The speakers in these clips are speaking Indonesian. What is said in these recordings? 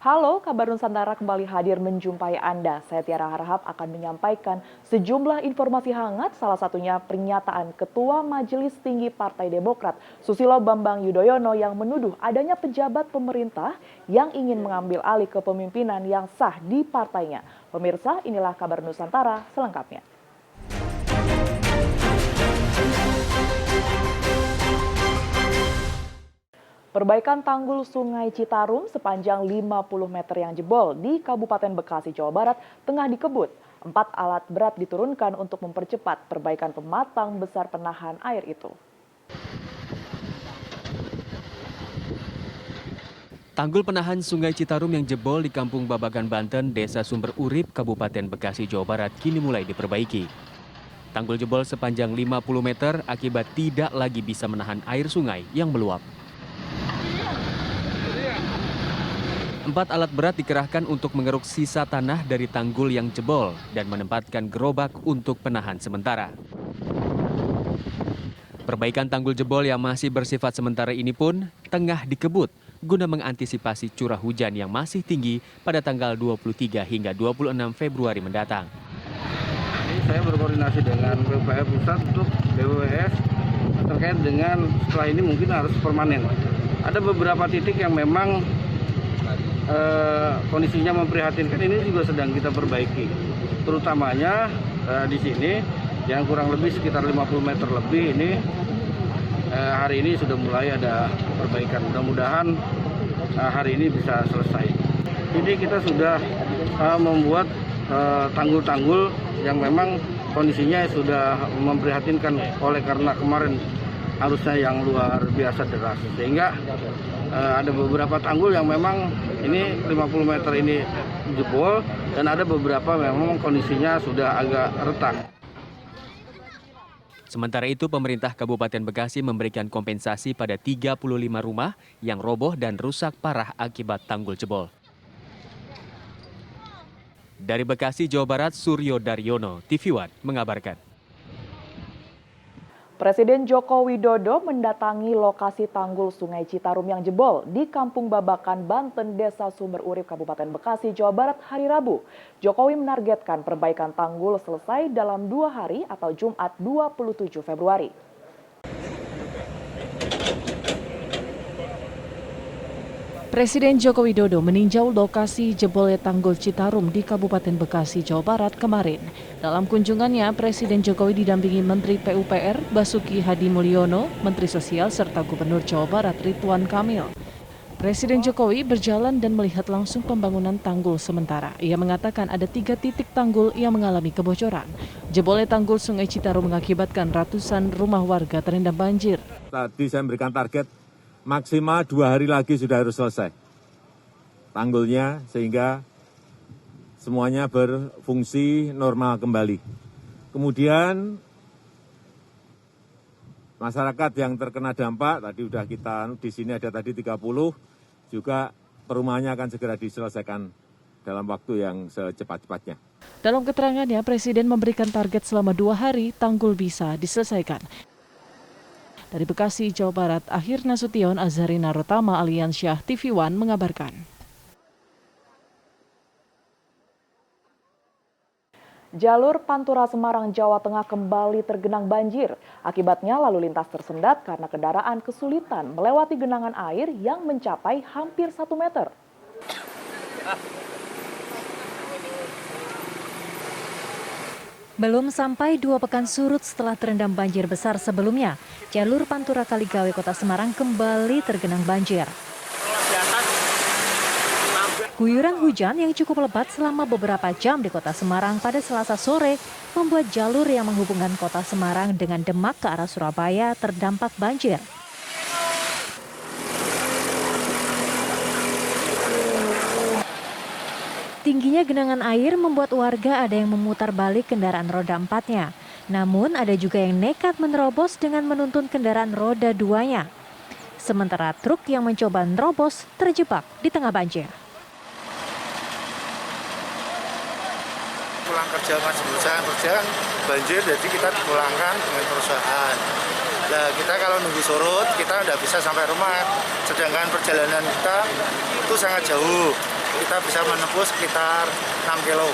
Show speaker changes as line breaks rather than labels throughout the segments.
Halo, Kabar Nusantara kembali hadir menjumpai Anda. Saya Tiara Harahap akan menyampaikan sejumlah informasi hangat, salah satunya pernyataan Ketua Majelis Tinggi Partai Demokrat, Susilo Bambang Yudhoyono yang menuduh adanya pejabat pemerintah yang ingin mengambil alih kepemimpinan yang sah di partainya. Pemirsa, inilah Kabar Nusantara selengkapnya. Perbaikan tanggul Sungai Citarum sepanjang 50 meter yang jebol di Kabupaten Bekasi, Jawa Barat tengah dikebut. 4 alat berat diturunkan untuk mempercepat perbaikan pematang besar penahan air itu.
Tanggul penahan Sungai Citarum yang jebol di Kampung Babakan, Banten, Desa Sumber Urip, Kabupaten Bekasi, Jawa Barat kini mulai diperbaiki. Tanggul jebol sepanjang 50 meter akibat tidak lagi bisa menahan air sungai yang meluap. 4 alat berat dikerahkan untuk mengeruk sisa tanah dari tanggul yang jebol dan menempatkan gerobak untuk penahan sementara. Perbaikan tanggul jebol yang masih bersifat sementara ini pun tengah dikebut guna mengantisipasi curah hujan yang masih tinggi pada tanggal 23 hingga 26 Februari mendatang.
Saya berkoordinasi dengan PUPR Pusat untuk BWS terkait dengan setelah ini mungkin harus permanen. Ada beberapa titik yang memang kondisinya memprihatinkan, ini juga sedang kita perbaiki. Terutamanya di sini yang kurang lebih sekitar 50 meter lebih ini hari ini sudah mulai ada perbaikan. Mudah-mudahan hari ini bisa selesai. Ini kita sudah membuat tanggul-tanggul yang memang kondisinya sudah memprihatinkan oleh karena kemarin arusnya yang luar biasa deras. Sehingga ada beberapa tanggul yang memang ini 50 meter ini jebol dan ada beberapa memang kondisinya sudah agak retak.
Sementara itu, pemerintah Kabupaten Bekasi memberikan kompensasi pada 35 rumah yang roboh dan rusak parah akibat tanggul jebol. Dari Bekasi, Jawa Barat, Suryo Daryono, TV One mengabarkan.
Presiden Joko Widodo mendatangi lokasi tanggul Sungai Citarum yang jebol di Kampung Babakan, Banten, Desa Sumber Urip, Kabupaten Bekasi, Jawa Barat hari Rabu. Jokowi menargetkan perbaikan tanggul selesai dalam 2 hari atau Jumat 27 Februari.
Presiden Joko Widodo meninjau lokasi jebolnya tanggul Citarum di Kabupaten Bekasi, Jawa Barat kemarin. Dalam kunjungannya, Presiden Jokowi didampingi Menteri PUPR Basuki Hadi Mulyono, Menteri Sosial serta Gubernur Jawa Barat Ridwan Kamil. Presiden Jokowi berjalan dan melihat langsung pembangunan tanggul sementara. Ia mengatakan ada 3 titik tanggul yang mengalami kebocoran. Jebolnya tanggul Sungai Citarum mengakibatkan ratusan rumah warga terendam banjir.
Tadi saya memberikan target maksimal 2 hari lagi sudah harus selesai tanggulnya sehingga semuanya berfungsi normal kembali. Kemudian masyarakat yang terkena dampak tadi sudah kita di sini ada tadi 30 juga perumahannya akan segera diselesaikan dalam waktu yang secepat-cepatnya.
Dalam keterangannya, Presiden memberikan target selama 2 hari tanggul bisa diselesaikan. Dari Bekasi, Jawa Barat, Akhir Nasution, Azharina Rotama, Aliansyah, TV One mengabarkan.
Jalur Pantura Semarang, Jawa Tengah kembali tergenang banjir. Akibatnya lalu lintas tersendat karena kendaraan kesulitan melewati genangan air yang mencapai hampir 1 meter.
Belum sampai 2 pekan surut setelah terendam banjir besar sebelumnya, jalur Pantura Kaligawe Kota Semarang kembali tergenang banjir. Guyuran hujan yang cukup lebat selama beberapa jam di Kota Semarang pada Selasa sore membuat jalur yang menghubungkan Kota Semarang dengan Demak ke arah Surabaya terdampak banjir. Tingginya genangan air membuat warga ada yang memutar balik kendaraan roda 4-nya. Namun ada juga yang nekat menerobos dengan menuntun kendaraan roda 2-nya. Sementara truk yang mencoba menerobos terjebak di tengah banjir.
Pulang kerja masih perusahaan banjir, jadi kita dipulangkan dengan perusahaan. Nah, kita kalau nunggu surut, kita tidak bisa sampai rumah. Sedangkan perjalanan kita itu sangat jauh. kita bisa menempuh sekitar 6 kilo.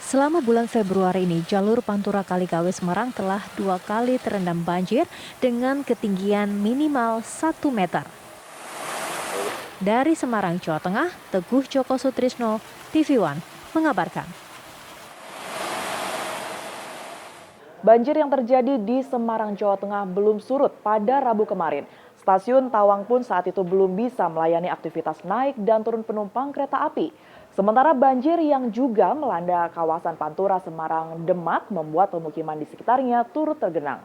Selama bulan Februari ini, jalur Pantura Kaligawe Semarang telah 2 kali terendam banjir dengan ketinggian minimal 1 meter. Dari Semarang, Jawa Tengah, Teguh Joko Sutrisno, TV One, mengabarkan.
Banjir yang terjadi di Semarang, Jawa Tengah belum surut pada Rabu kemarin. Stasiun Tawang pun saat itu belum bisa melayani aktivitas naik dan turun penumpang kereta api. Sementara banjir yang juga melanda kawasan Pantura Semarang Demak membuat pemukiman di sekitarnya turut tergenang.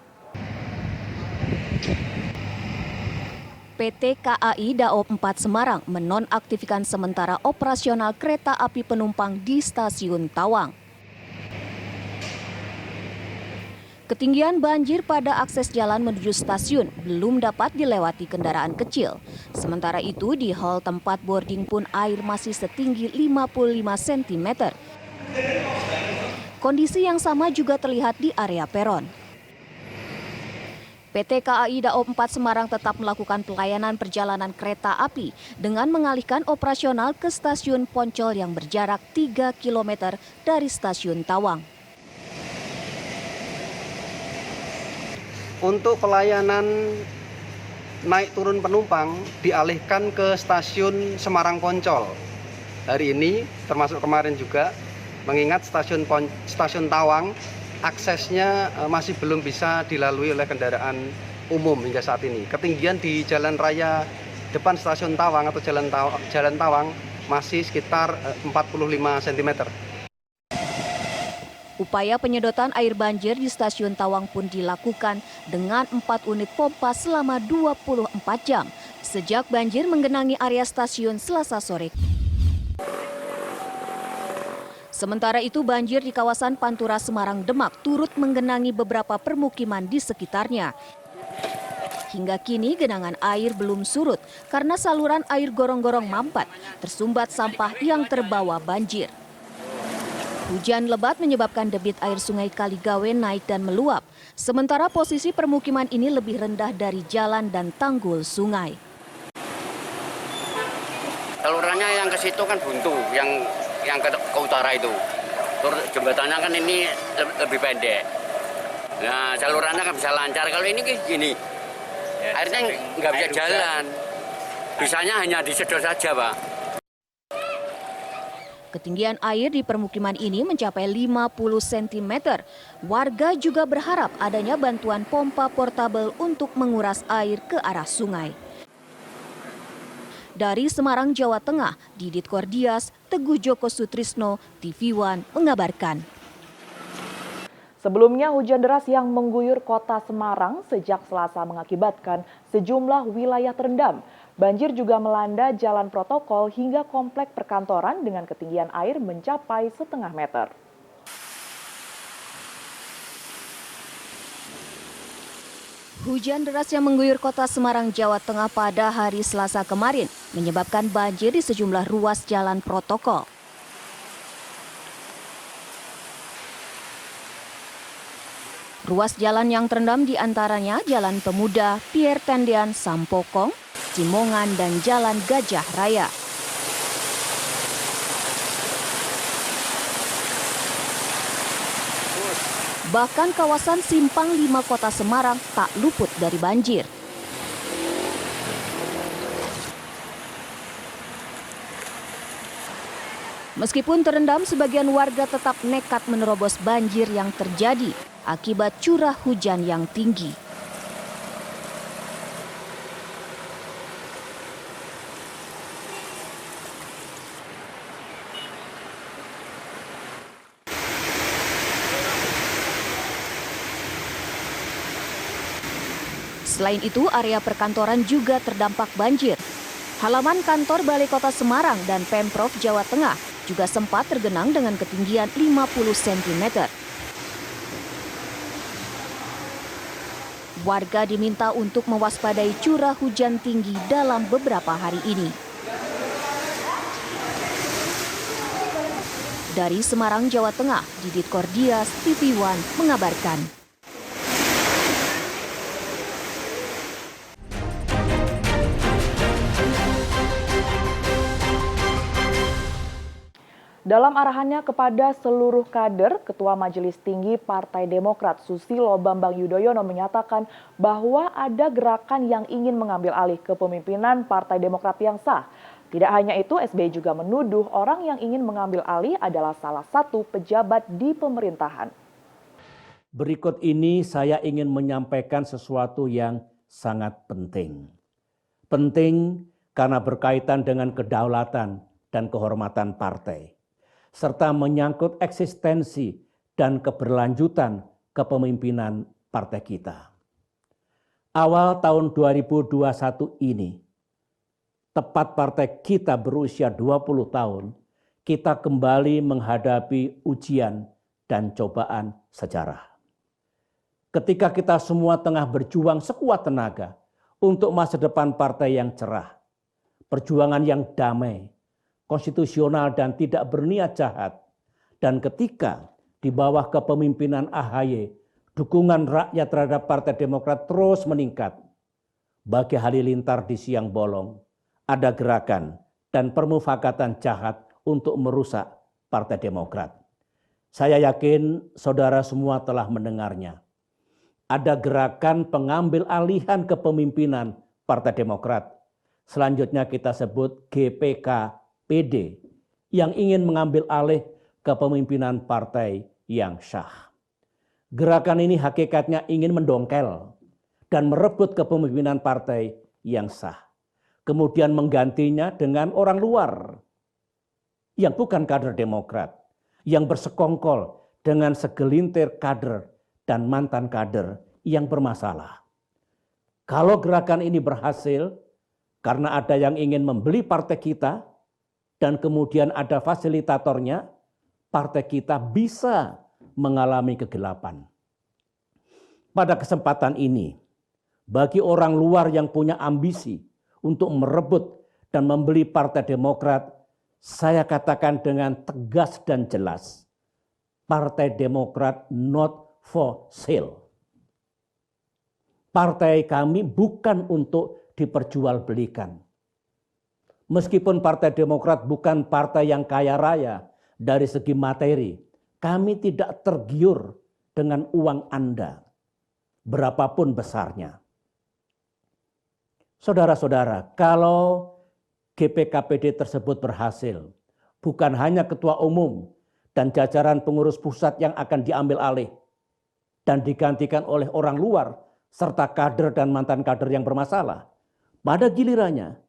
PT KAI Daob 4 Semarang menonaktifkan sementara operasional kereta api penumpang di Stasiun Tawang. Ketinggian banjir pada akses jalan menuju stasiun belum dapat dilewati kendaraan kecil. Sementara itu di hal tempat boarding pun air masih setinggi 55 cm. Kondisi yang sama juga terlihat di area peron. PT KAI Daob 4 Semarang tetap melakukan pelayanan perjalanan kereta api dengan mengalihkan operasional ke stasiun Poncol yang berjarak 3 km dari stasiun Tawang.
Untuk pelayanan naik turun penumpang dialihkan ke stasiun Semarang Poncol. Hari ini termasuk kemarin juga, mengingat stasiun Tawang aksesnya masih belum bisa dilalui oleh kendaraan umum hingga saat ini. Ketinggian di jalan raya depan stasiun Tawang atau jalan Tawang masih sekitar 45 cm.
Upaya penyedotan air banjir di Stasiun Tawang pun dilakukan dengan 4 unit pompa selama 24 jam sejak banjir menggenangi area stasiun Selasa sore. Sementara itu banjir di kawasan Pantura Semarang Demak turut menggenangi beberapa permukiman di sekitarnya. Hingga kini genangan air belum surut karena saluran air gorong-gorong mampet tersumbat sampah yang terbawa banjir. Hujan lebat menyebabkan debit air sungai Kaligawe naik dan meluap, sementara posisi permukiman ini lebih rendah dari jalan dan tanggul sungai.
Salurannya yang ke situ kan buntu, yang ke utara itu. Terus jembatannya kan ini lebih pendek. Nah, salurannya kan bisa lancar. Kalau ini gini, airnya nggak bisa jalan. Bisanya hanya disedot saja, Pak.
Ketinggian air di permukiman ini mencapai 50 cm. Warga juga berharap adanya bantuan pompa portabel untuk menguras air ke arah sungai. Dari Semarang, Jawa Tengah, Didit Kordias, Teguh Joko Sutrisno, TV One mengabarkan.
Sebelumnya hujan deras yang mengguyur kota Semarang sejak Selasa mengakibatkan sejumlah wilayah terendam. Banjir juga melanda jalan protokol hingga komplek perkantoran dengan ketinggian air mencapai setengah meter.
Hujan deras yang mengguyur kota Semarang, Jawa Tengah pada hari Selasa kemarin menyebabkan banjir di sejumlah ruas jalan protokol. Ruas jalan yang terendam diantaranya Jalan Pemuda, Pier Tendian, Sampokong, Cimongan, dan Jalan Gajah Raya. Bahkan kawasan Simpang 5 Kota Semarang tak luput dari banjir. Meskipun terendam, sebagian warga tetap nekat menerobos banjir yang terjadi akibat curah hujan yang tinggi. Selain itu, area perkantoran juga terdampak banjir. Halaman kantor Balai Kota Semarang dan Pemprov Jawa Tengah juga sempat tergenang dengan ketinggian 50 cm. Warga diminta untuk mewaspadai curah hujan tinggi dalam beberapa hari ini. Dari Semarang, Jawa Tengah, Didit Kordias, TV One mengabarkan.
Dalam arahannya kepada seluruh kader, Ketua Majelis Tinggi Partai Demokrat Susilo Bambang Yudhoyono menyatakan bahwa ada gerakan yang ingin mengambil alih kepemimpinan Partai Demokrat yang sah. Tidak hanya itu, SBY juga menuduh orang yang ingin mengambil alih adalah salah satu pejabat di pemerintahan.
Berikut ini saya ingin menyampaikan sesuatu yang sangat penting. Penting karena berkaitan dengan kedaulatan dan kehormatan partai, serta menyangkut eksistensi dan keberlanjutan kepemimpinan partai kita. Awal tahun 2021 ini, tepat partai kita berusia 20 tahun, kita kembali menghadapi ujian dan cobaan sejarah. Ketika kita semua tengah berjuang sekuat tenaga untuk masa depan partai yang cerah, perjuangan yang damai, konstitusional dan tidak berniat jahat, dan ketika di bawah kepemimpinan AHY, dukungan rakyat terhadap Partai Demokrat terus meningkat. Bagi halilintar di siang bolong, ada gerakan dan permufakatan jahat untuk merusak Partai Demokrat. Saya yakin saudara semua telah mendengarnya. Ada gerakan pengambil alihan kepemimpinan Partai Demokrat. Selanjutnya kita sebut GPK-PD yang ingin mengambil alih kepemimpinan partai yang sah. Gerakan ini hakikatnya ingin mendongkel dan merebut kepemimpinan partai yang sah. Kemudian menggantinya dengan orang luar yang bukan kader Demokrat, yang bersekongkol dengan segelintir kader dan mantan kader yang bermasalah. Kalau gerakan ini berhasil, karena ada yang ingin membeli partai kita, dan kemudian ada fasilitatornya, partai kita bisa mengalami kegelapan. Pada kesempatan ini, bagi orang luar yang punya ambisi untuk merebut dan membeli Partai Demokrat, saya katakan dengan tegas dan jelas, Partai Demokrat not for sale. Partai kami bukan untuk diperjualbelikan. Meskipun Partai Demokrat bukan partai yang kaya raya dari segi materi, kami tidak tergiur dengan uang Anda, berapapun besarnya. Saudara-saudara, kalau GPKPD tersebut berhasil, bukan hanya ketua umum dan jajaran pengurus pusat yang akan diambil alih dan digantikan oleh orang luar, serta kader dan mantan kader yang bermasalah. Pada gilirannya,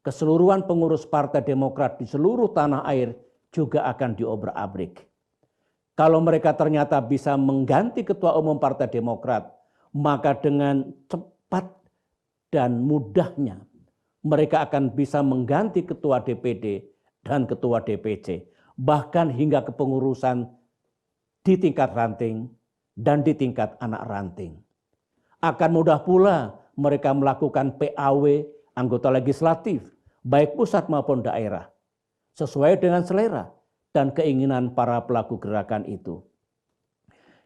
keseluruhan pengurus Partai Demokrat di seluruh tanah air juga akan diobrak-abrik. Kalau mereka ternyata bisa mengganti ketua umum Partai Demokrat, maka dengan cepat dan mudahnya mereka akan bisa mengganti ketua DPD dan ketua DPC, bahkan hingga kepengurusan di tingkat ranting dan di tingkat anak ranting. Akan mudah pula mereka melakukan PAW anggota legislatif, baik pusat maupun daerah, sesuai dengan selera dan keinginan para pelaku gerakan itu.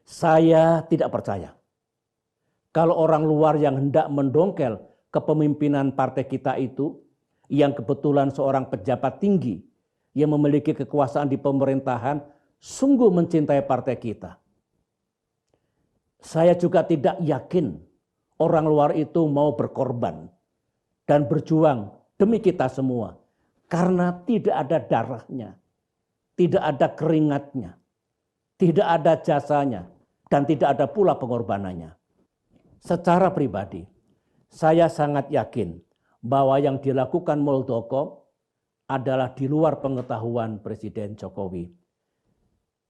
Saya tidak percaya kalau orang luar yang hendak mendongkel kepemimpinan partai kita itu, yang kebetulan seorang pejabat tinggi yang memiliki kekuasaan di pemerintahan, sungguh mencintai partai kita. Saya juga tidak yakin orang luar itu mau berkorban dan berjuang demi kita semua, karena tidak ada darahnya, tidak ada keringatnya, tidak ada jasanya, dan tidak ada pula pengorbanannya. Secara pribadi, saya sangat yakin bahwa yang dilakukan Muldoko adalah di luar pengetahuan Presiden Jokowi.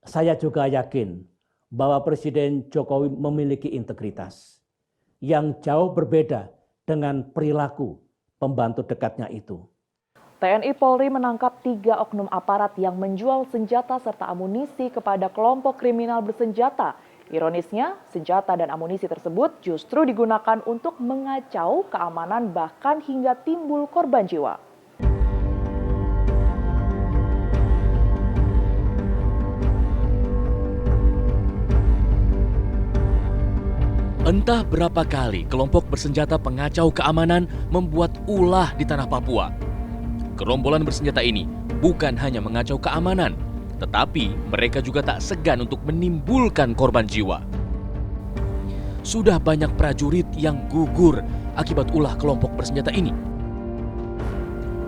Saya juga yakin bahwa Presiden Jokowi memiliki integritas yang jauh berbeda dengan perilaku pembantu dekatnya itu.
TNI Polri menangkap 3 oknum aparat yang menjual senjata serta amunisi kepada kelompok kriminal bersenjata. Ironisnya, senjata dan amunisi tersebut justru digunakan untuk mengacau keamanan bahkan hingga timbul korban jiwa.
Entah berapa kali kelompok bersenjata pengacau keamanan membuat ulah di tanah Papua. Gerombolan bersenjata ini bukan hanya mengacau keamanan, Tetapi mereka juga tak segan untuk menimbulkan korban jiwa. Sudah banyak prajurit yang gugur akibat ulah kelompok bersenjata ini.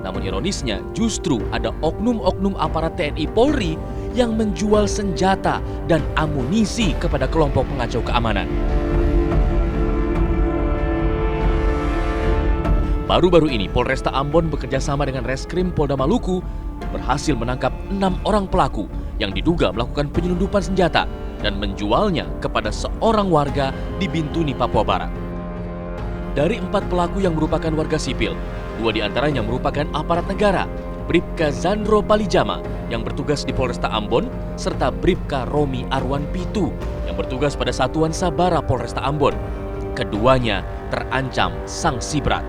Namun ironisnya justru ada oknum-oknum aparat TNI Polri yang menjual senjata dan amunisi kepada kelompok pengacau keamanan. Baru-baru ini Polresta Ambon bekerjasama dengan Reskrim Polda Maluku berhasil menangkap 6 orang pelaku yang diduga melakukan penyelundupan senjata dan menjualnya kepada seorang warga di Bintuni, Papua Barat. Dari 4 pelaku yang merupakan warga sipil, 2 diantaranya merupakan aparat negara, Bribka Zandro Palijama yang bertugas di Polresta Ambon, serta Bribka Romi Arwan Pitu yang bertugas pada Satuan Sabara Polresta Ambon. Keduanya terancam sanksi berat.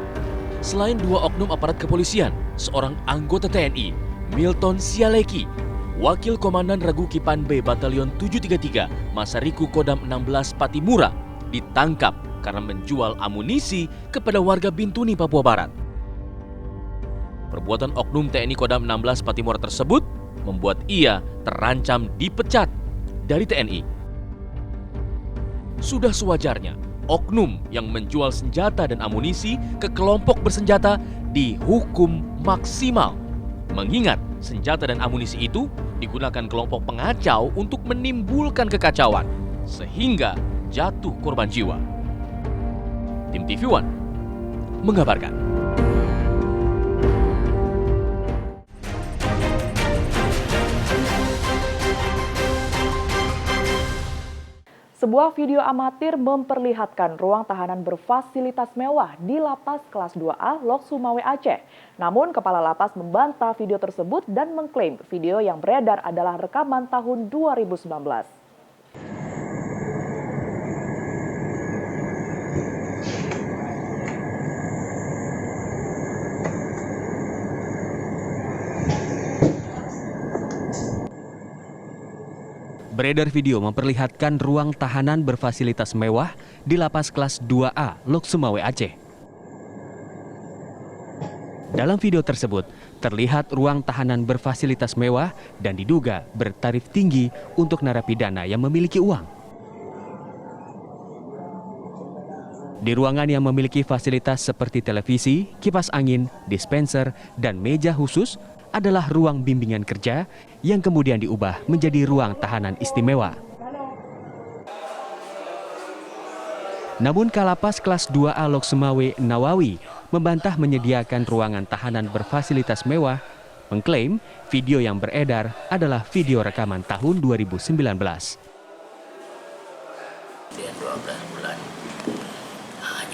Selain 2 oknum aparat kepolisian, seorang anggota TNI, Milton Sialeki, Wakil Komandan Regu Kipan B Batalion 733 Masariku Kodam 16 Patimura, ditangkap karena menjual amunisi kepada warga Bintuni, Papua Barat. Perbuatan oknum TNI Kodam 16 Patimura tersebut membuat ia terancam dipecat dari TNI. Sudah sewajarnya oknum yang menjual senjata dan amunisi ke kelompok bersenjata dihukum maksimal. Mengingat senjata dan amunisi itu digunakan kelompok pengacau untuk menimbulkan kekacauan, sehingga jatuh korban jiwa. Tim TV One mengabarkan.
Sebuah video amatir memperlihatkan ruang tahanan berfasilitas mewah di Lapas Kelas 2A Lok Sumawe, Aceh. Namun, Kepala Lapas membantah video tersebut dan mengklaim video yang beredar adalah rekaman tahun 2019.
Beredar video memperlihatkan ruang tahanan berfasilitas mewah di Lapas Kelas 2A Lok Sumawe, Aceh. Dalam video tersebut, terlihat ruang tahanan berfasilitas mewah dan diduga bertarif tinggi untuk narapidana yang memiliki uang. Di ruangan yang memiliki fasilitas seperti televisi, kipas angin, dispenser, dan meja khusus adalah ruang bimbingan kerja yang kemudian diubah menjadi ruang tahanan istimewa. Namun Kalapas Kelas 2A Lok Sumawe Nawawi membantah menyediakan ruangan tahanan berfasilitas mewah, mengklaim video yang beredar adalah video rekaman tahun 2019.
12 bulan.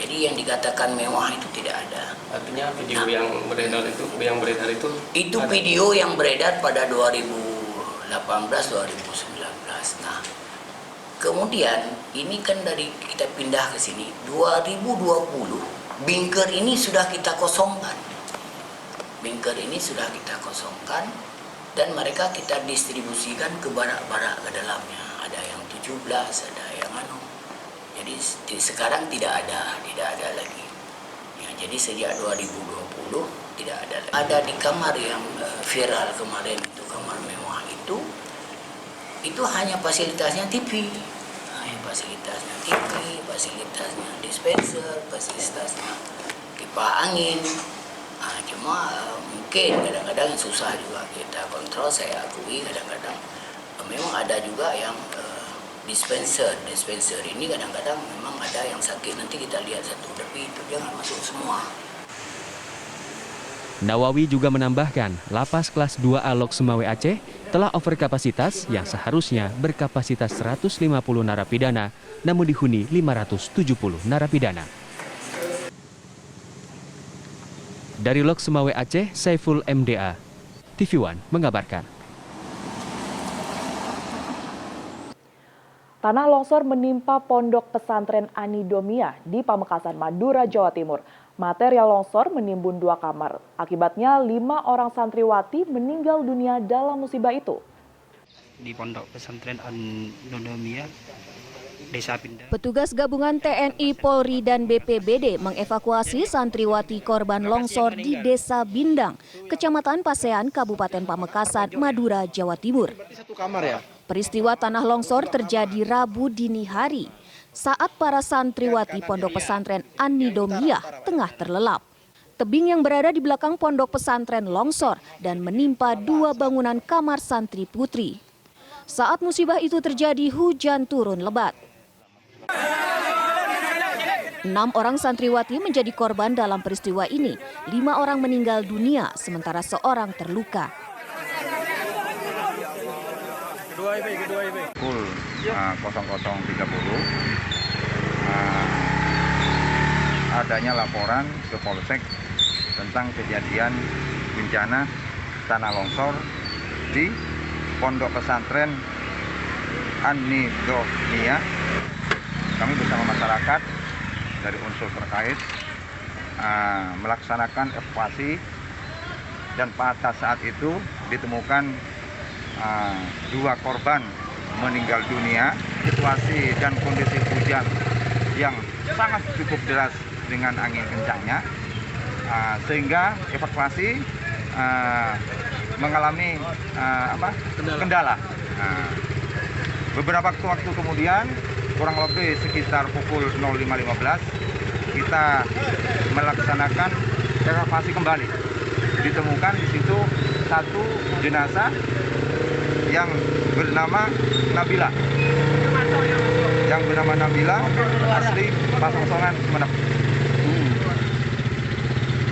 Jadi yang dikatakan mewah itu tidak ada.
Artinya video yang beredar itu
itu video yang beredar pada 2018 2019. Nah, kemudian ini kan dari kita pindah ke sini 2020 bunker ini sudah kita kosongkan. Bunker ini sudah kita kosongkan dan mereka kita distribusikan ke barak-barak ke dalamnya. Ada yang 17, ada yang Jadi sekarang tidak ada lagi. Jadi sejak 2020 tidak ada lagi. Ada di kamar yang viral kemarin itu, kamar mewah itu hanya fasilitasnya TV. Fasilitasnya TV, fasilitasnya dispenser, fasilitasnya kipas angin. Cuma mungkin kadang-kadang susah juga kita kontrol, saya akui kadang-kadang memang ada juga yang dispenser ini kadang-kadang memang ada yang sakit, nanti kita lihat satu, tapi itu jangan masuk semua.
Nawawi juga menambahkan, Lapas Kelas 2A Lok Sumawe Aceh telah over kapasitas yang seharusnya berkapasitas 150 narapidana, namun dihuni 570 narapidana. Dari Lok Sumawe Aceh, Saiful MDA, TV One mengabarkan.
Tanah longsor menimpa pondok pesantren Anidomia di Pamekasan, Madura, Jawa Timur. Material longsor menimbun 2 kamar. Akibatnya 5 orang santriwati meninggal dunia dalam musibah itu.
Di pondok pesantren Anidomia Desa Bindang.
Petugas gabungan TNI, Polri, dan BPBD mengevakuasi santriwati korban longsor di Desa Bindang, Kecamatan Pasean, Kabupaten Pamekasan, Madura, Jawa Timur. Peristiwa tanah longsor terjadi Rabu dini hari saat para santriwati Pondok Pesantren An-Nidomiyah tengah terlelap. Tebing yang berada di belakang pondok pesantren longsor dan menimpa 2 bangunan kamar santri putri. Saat musibah itu terjadi, hujan turun lebat. 6 orang santriwati menjadi korban dalam peristiwa ini. 5 orang meninggal dunia, sementara seorang terluka.
Pukul 00.30 adanya laporan ke Polsek tentang kejadian bencana tanah longsor di Pondok Pesantren An-Nidomiyah. Kami bersama masyarakat dari unsur terkait melaksanakan evakuasi, dan pada saat itu ditemukan 2 korban meninggal dunia. Situasi dan kondisi hujan yang sangat cukup deras dengan angin kencangnya, sehingga evakuasi mengalami kendala. Beberapa waktu kemudian, kurang lebih sekitar pukul 05.15, kita melaksanakan evakuasi kembali. Ditemukan di situ 1 jenazah yang bernama Nabila. Asli Pasongsongan, Sumeneb.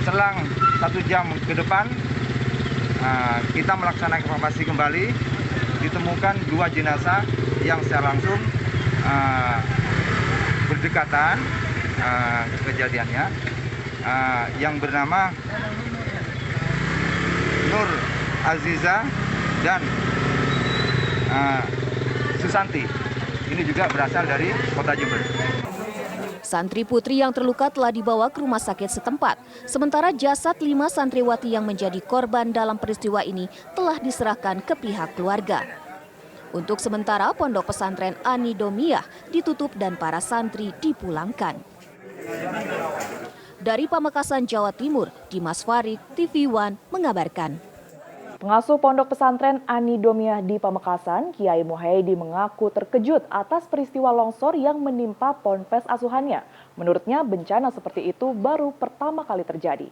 Selang 1 jam ke depan, kita melaksanakan evakuasi kembali. Ditemukan 2 jenazah yang secara langsung berdekatan kejadiannya, yang bernama Nur Aziza dan Susanti. Ini juga berasal dari Kota Jember.
Santri putri yang terluka telah dibawa ke rumah sakit setempat. Sementara jasad 5 santriwati yang menjadi korban dalam peristiwa ini telah diserahkan ke pihak keluarga. Untuk sementara, Pondok Pesantren An-Nidomiyah ditutup dan para santri dipulangkan. Dari Pamekasan, Jawa Timur, Dimas Farid, TV One mengabarkan.
Pengasuh Pondok Pesantren An-Nidomiyah di Pamekasan, Kiai Muhaidi mengaku terkejut atas peristiwa longsor yang menimpa ponpes asuhannya. Menurutnya, bencana seperti itu baru pertama kali terjadi.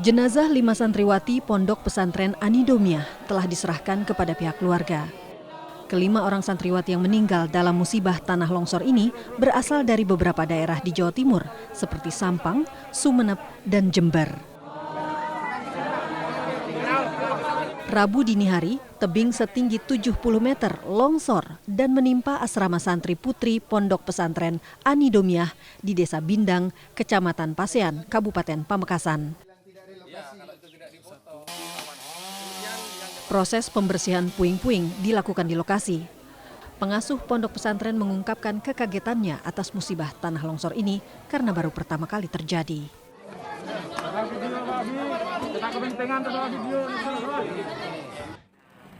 Jenazah 5 santriwati Pondok Pesantren An-Nidomiyah telah diserahkan kepada pihak keluarga. Kelima orang santriwati yang meninggal dalam musibah tanah longsor ini berasal dari beberapa daerah di Jawa Timur, seperti Sampang, Sumeneb, dan Jember. Rabu dini hari, tebing setinggi 70 meter longsor dan menimpa asrama santri putri Pondok Pesantren An-Nidomiyah di Desa Bindang, Kecamatan Pasean, Kabupaten Pamekasan. Proses pembersihan puing-puing dilakukan di lokasi. Pengasuh pondok pesantren mengungkapkan kekagetannya atas musibah tanah longsor ini karena baru pertama kali terjadi.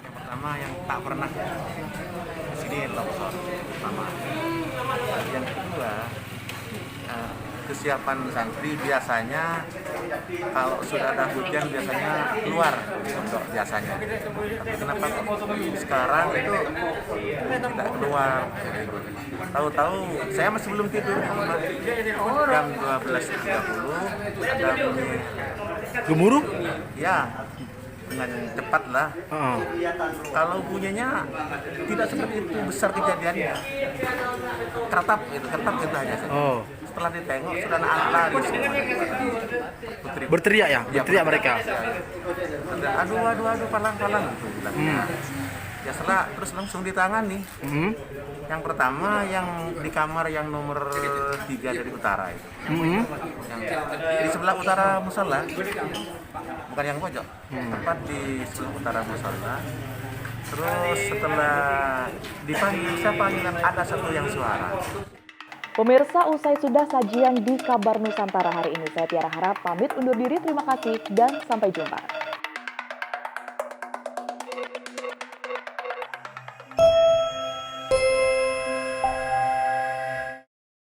Yang pertama yang tak pernah di sini longsor pertama. Yang kedua, kesiapan santri biasanya kalau sudah ada hujan biasanya keluar untuk biasanya. Tapi kenapa sekarang itu tidak keluar? Tahu-tahu saya masih belum tidur. Jam 12.30 ada bunyi
gemuruh?
Ya, dengan cepat lah. Kalau bunyinya tidak seperti itu besar kejadiannya. Keratap itu aja. Setelah ditengok sudah lari semua.
Berteriak ya? Berteriak mereka?
Aduh, palang. Ya setelah terus langsung ditangani. Yang pertama yang di kamar yang nomor 3 dari utara itu. Yang di sebelah utara musola, bukan yang pojok, tepat di sebelah utara musola. Terus setelah dipanggil, saya panggilan ada satu yang suara.
Pemirsa, usai sudah sajian di Kabar Nusantara hari ini, saya Tiara Harap pamit undur diri. Terima kasih dan sampai jumpa.